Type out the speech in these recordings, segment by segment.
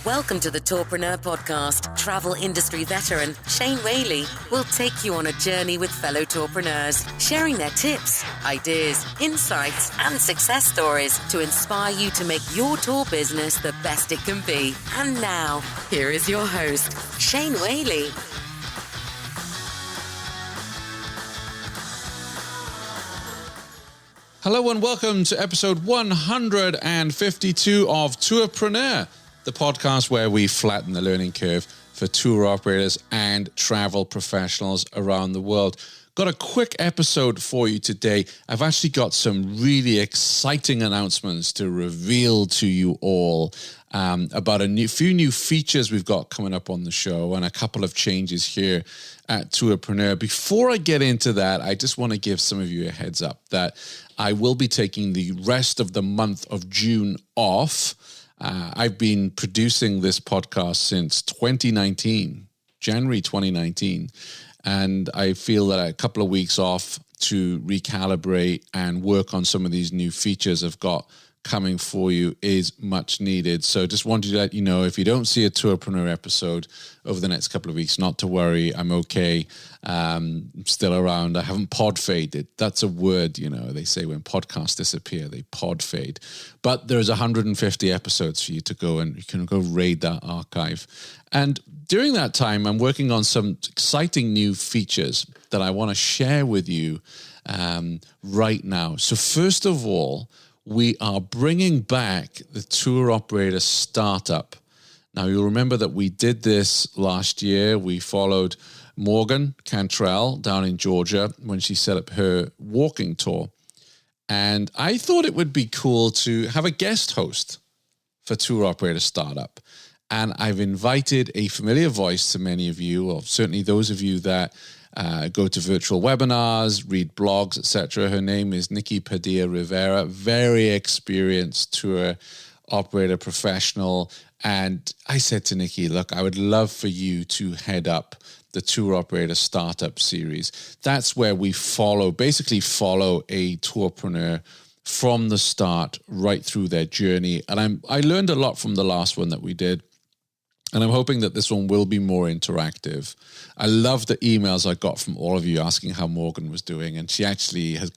Welcome to the Tourpreneur Podcast. Travel industry veteran Shane Whaley will take you on a journey with fellow tourpreneurs, sharing their tips, ideas, insights, and success stories to inspire you to make your tour business the best it can be. And now, here is your host, Shane Whaley. Hello and welcome to episode 152 of Tourpreneur, the podcast where we flatten the learning curve for tour operators and travel professionals around the world. Got a quick episode for you today. I've actually got some really exciting announcements to reveal to you all about a few new features we've got coming up on the show and a couple of changes here at Tourpreneur. Before I get into that, I just want to give some of you a heads up that I will be taking the rest of the month of June off. I've been producing this podcast since 2019, January 2019, and I feel that a couple of weeks off to recalibrate and work on some of these new features I've got coming for you is much needed. So just wanted to let you know, if you don't see a Tourpreneur episode over the next couple of weeks, not to worry, I'm okay. I'm still around. I haven't pod faded. That's a word, they say when podcasts disappear, they pod fade. But there's 150 episodes for you to go, and you can go raid that archive. And during that time, I'm working on some exciting new features that I want to share with you right now. So first of all, we are bringing back the Tour Operator Startup. Now, you'll remember that we did this last year. We followed Morgan Cantrell down in Georgia when she set up her walking tour. And I thought it would be cool to have a guest host for Tour Operator Startup. And I've invited a familiar voice to many of you, or certainly those of you that go to virtual webinars, read blogs, etc. Her name is Nikki Padilla Rivera, very experienced tour operator professional. And I said to Nikki, look, I would love for you to head up the Tour Operator Startup Series. That's where we basically follow a tourpreneur from the start right through their journey. And I learned a lot from the last one that we did. And I'm hoping that this one will be more interactive. I love the emails I got from all of you asking how Morgan was doing. And she actually has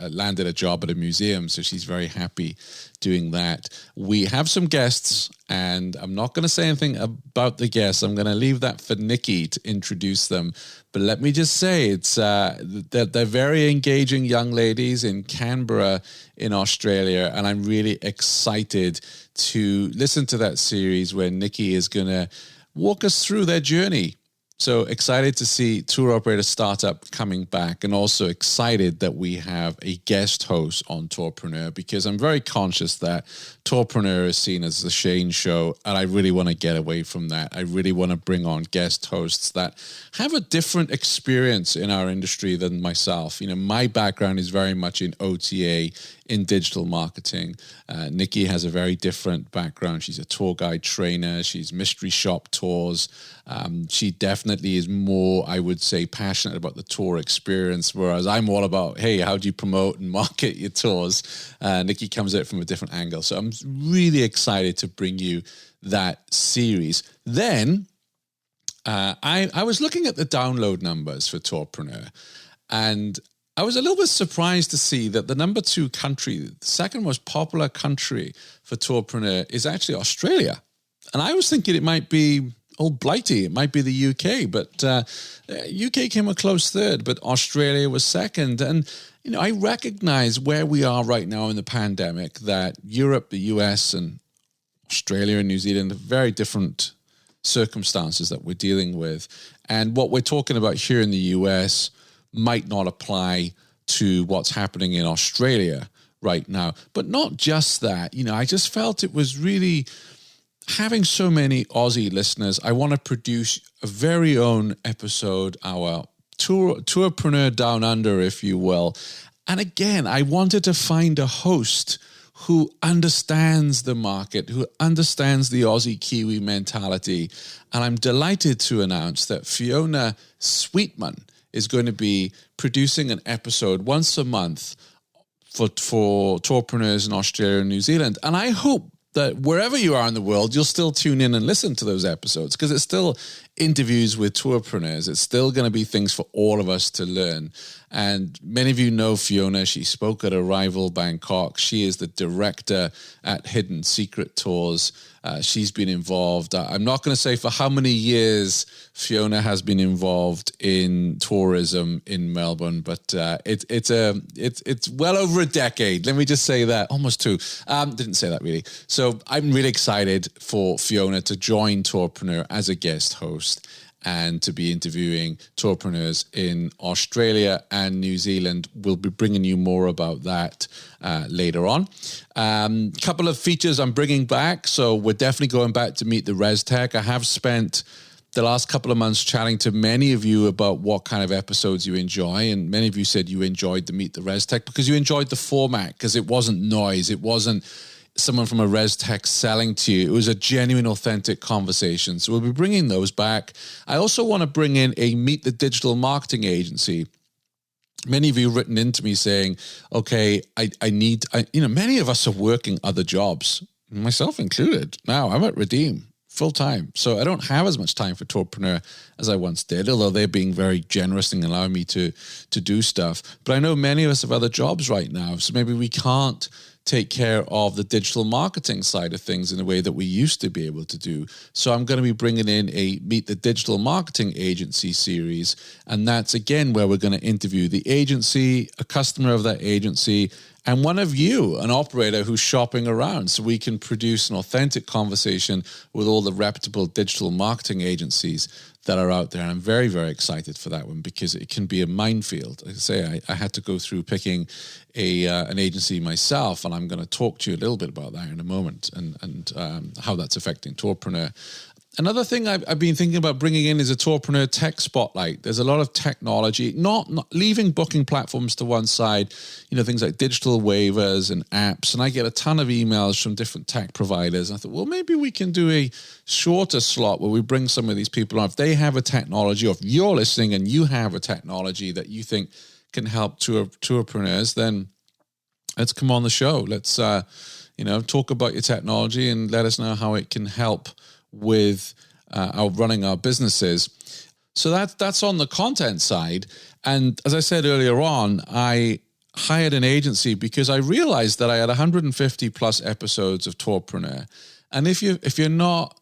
landed a job at a museum, so she's very happy doing that. We have some guests, and I'm not going to say anything about the guests. I'm going to leave that for Nikki to introduce them. But let me just say, they're very engaging young ladies in Canberra in Australia, and I'm really excited to listen to that series where Nikki is going to walk us through their journey. So excited to see Tour Operator Startup coming back, and also excited that we have a guest host on Tourpreneur, because I'm very conscious that Tourpreneur is seen as the Shane show, and I really want to get away from that. I really want to bring on guest hosts that have a different experience in our industry than myself. My background is very much in OTA, in digital marketing. Nikki has a very different background. She's a tour guide trainer. She's mystery shop tours. She definitely is more, I would say, passionate about the tour experience, whereas I'm all about, hey, how do you promote and market your tours? Nikki comes at it from a different angle. So I'm really excited to bring you that series. Then I was looking at the download numbers for Tourpreneur, and I was a little bit surprised to see that the number 2 country, the second most popular country for Tourpreneur, is actually Australia. And I was thinking it might be old Blighty, it might be the UK, but UK came a close third, but Australia was second. And, I recognize where we are right now in the pandemic, that Europe, the US, and Australia and New Zealand are very different circumstances that we're dealing with. And what we're talking about here in the US might not apply to what's happening in Australia right now. But not just that, I just felt it was really, having so many Aussie listeners, I want to produce a very own episode, our Tourpreneur Down Under, if you will. And again, I wanted to find a host who understands the market, who understands the Aussie Kiwi mentality. And I'm delighted to announce that Fiona Sweetman is going to be producing an episode once a month for tourpreneurs in Australia and New Zealand. And I hope that wherever you are in the world, you'll still tune in and listen to those episodes, because it's still interviews with tourpreneurs. It's still going to be things for all of us to learn. And many of you know Fiona. She spoke at Arrival Bangkok. She is the director at Hidden Secret Tours. She's been involved. I'm not going to say for how many years Fiona has been involved in tourism in Melbourne, but it's well over a decade. Let me just say that, almost two. Didn't say that really. So I'm really excited for Fiona to join Tourpreneur as a guest host, and to be interviewing tourpreneurs in Australia and New Zealand. We'll be bringing you more about that later on. Couple of features I'm bringing back. So we're definitely going back to Meet the ResTech. I have spent the last couple of months chatting to many of you about what kind of episodes you enjoy. And many of you said you enjoyed the Meet the ResTech because you enjoyed the format, because it wasn't noise. It wasn't someone from a ResTech selling to you. It was a genuine, authentic conversation. So we'll be bringing those back. I also want to bring in a Meet the Digital Marketing Agency. Many of you have written into me saying, okay, many of us are working other jobs, myself included. Now I'm at Redeem full time. So I don't have as much time for Tourpreneur as I once did, although they're being very generous and allowing me to do stuff. But I know many of us have other jobs right now. So maybe we can't take care of the digital marketing side of things in a way that we used to be able to do. So I'm going to be bringing in a Meet the Digital Marketing Agency series. And that's, again, where we're going to interview the agency, a customer of that agency, and one of you, an operator who's shopping around, so we can produce an authentic conversation with all the reputable digital marketing agencies that are out there. And I'm very, very excited for that one, because it can be a minefield. Like I say, I had to go through picking an agency myself, and I'm going to talk to you a little bit about that in a moment, and how that's affecting Tourpreneur. Another thing I've been thinking about bringing in is a Tourpreneur tech spotlight. There's a lot of technology, not leaving booking platforms to one side, things like digital waivers and apps. And I get a ton of emails from different tech providers. I thought, well, maybe we can do a shorter slot where we bring some of these people on. If they have a technology, or if you're listening and you have a technology that you think can help tourpreneurs, then let's come on the show. Let's, talk about your technology and let us know how it can help with running our businesses. So that's on the content side. And as I said earlier on, I hired an agency because I realized that I had 150 plus episodes of Tourpreneur. And if you're not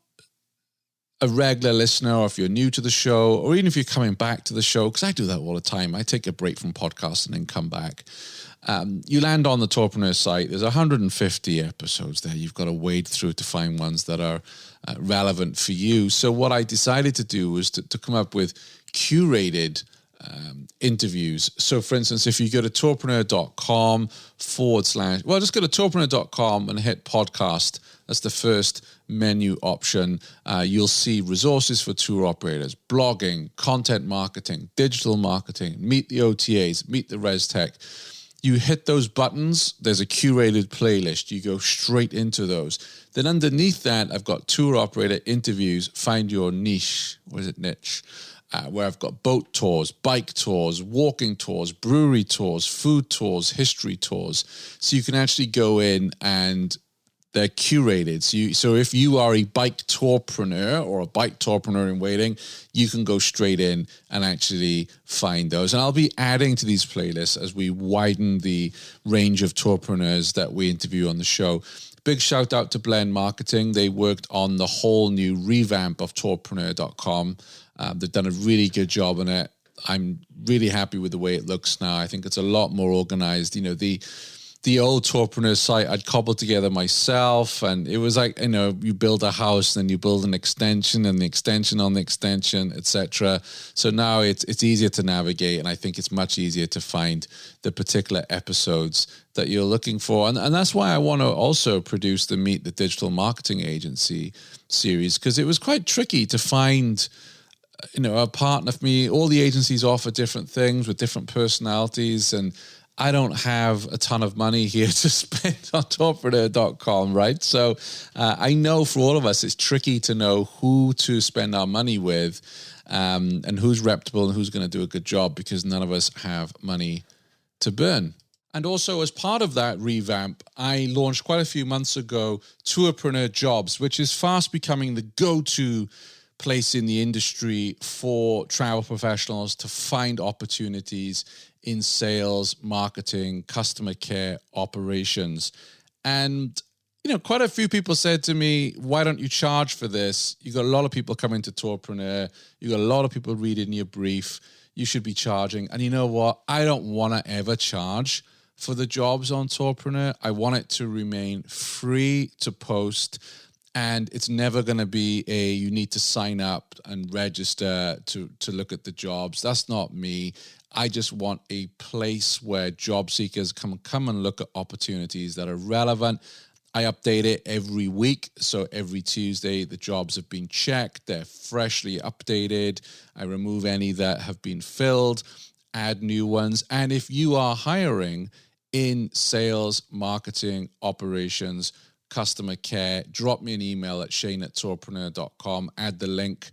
a regular listener, or if you're new to the show, or even if you're coming back to the show, because I do that all the time, I take a break from podcasts and then come back. You land on the Tourpreneur site, there's 150 episodes there. You've got to wade through to find ones that are relevant for you. So what I decided to do was to come up with curated interviews. So for instance, if you go to tourpreneur.com just go to tourpreneur.com and hit podcast. That's the first menu option. You'll see resources for tour operators, blogging, content marketing, digital marketing, meet the OTAs, meet the ResTech. You hit those buttons, there's a curated playlist. You go straight into those. Then underneath that, I've got tour operator interviews, find your niche. Niche? Where I've got boat tours, bike tours, walking tours, brewery tours, food tours, history tours. So you can actually go in and they're curated. So if you are a bike tourpreneur or a bike tourpreneur in waiting, you can go straight in and actually find those. And I'll be adding to these playlists as we widen the range of tourpreneurs that we interview on the show. Big shout out to Blend Marketing. They worked on the whole new revamp of tourpreneur.com. They've done a really good job on it. I'm really happy with the way it looks now. I think it's a lot more organized. The old Tourpreneur site I'd cobbled together myself, and it was like, you build a house, then you build an extension and the extension on the extension, etc. So now it's easier to navigate, and I think it's much easier to find the particular episodes that you're looking for. And that's why I want to also produce the Meet the Digital Marketing Agency series, because it was quite tricky to find a partner for me. All the agencies offer different things with different personalities, and I don't have a ton of money here to spend on tourpreneur.com, right? So I know for all of us, it's tricky to know who to spend our money with, and who's reputable and who's going to do a good job, because none of us have money to burn. And also, as part of that revamp, I launched quite a few months ago Tourpreneur Jobs, which is fast becoming the go-to place in the industry for travel professionals to find opportunities in sales, marketing, customer care, operations. And, quite a few people said to me, why don't you charge for this? You got a lot of people coming to Tourpreneur. You got a lot of people reading your brief. You should be charging. And you know what? I don't want to ever charge for the jobs on Tourpreneur. I want it to remain free to post, and it's never going to be you need to sign up and register to look at the jobs. That's not me. I just want a place where job seekers come and look at opportunities that are relevant. I update it every week. So every Tuesday, the jobs have been checked. They're freshly updated. I remove any that have been filled, add new ones. And if you are hiring in sales, marketing, operations, customer care, drop me an email at shane@tourpreneur.com, add the link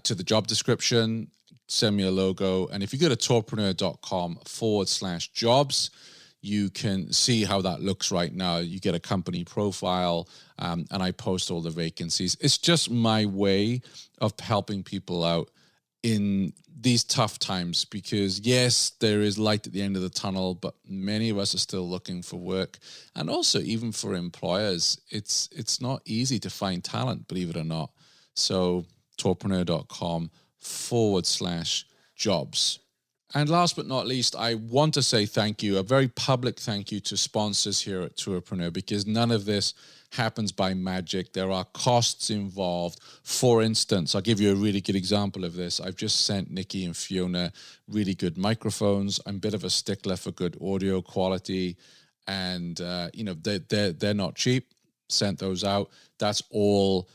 to the job description, send me a logo. And if you go to tourpreneur.com/jobs, you can see how that looks right now. You get a company profile, and I post all the vacancies. It's just my way of helping people out in these tough times, because yes, there is light at the end of the tunnel, but many of us are still looking for work. And also, even for employers, it's not easy to find talent, believe it or not. So tourpreneur.com/jobs. And last but not least, I want to say thank you, a very public thank you to sponsors here at Tourpreneur, because none of this happens by magic. There are costs involved. For instance, I'll give you a really good example of this. I've just sent Nikki and Fiona really good microphones. I'm a bit of a stickler for good audio quality, and they're not cheap. Sent those out. That's all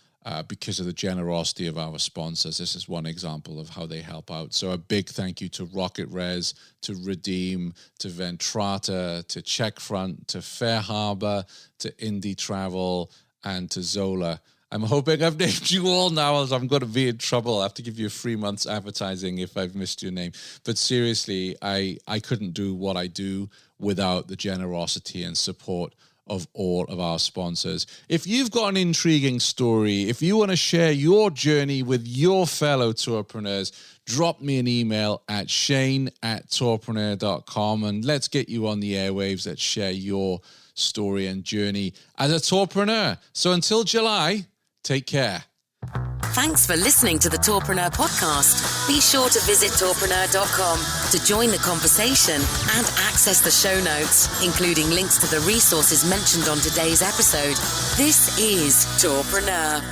because of the generosity of our sponsors. This is one example of how they help out. So a big thank you to Rocket Res, to Redeem, to Ventrata, to Checkfront, to Fair Harbor, to Indie Travel, and to Zola. I'm hoping I've named you all now, as I'm going to be in trouble. I have to give you 3 months advertising if I've missed your name. But seriously, I couldn't do what I do without the generosity and support of all of our sponsors. If you've got an intriguing story, if you want to share your journey with your fellow tourpreneurs, drop me an email at shane@tourpreneur.com, and let's get you on the airwaves. Let's share your story and journey as a tourpreneur. So until July, take care. Thanks for listening to the Tourpreneur Podcast. Be sure to visit tourpreneur.com to join the conversation and access the show notes, including links to the resources mentioned on today's episode. This is Tourpreneur.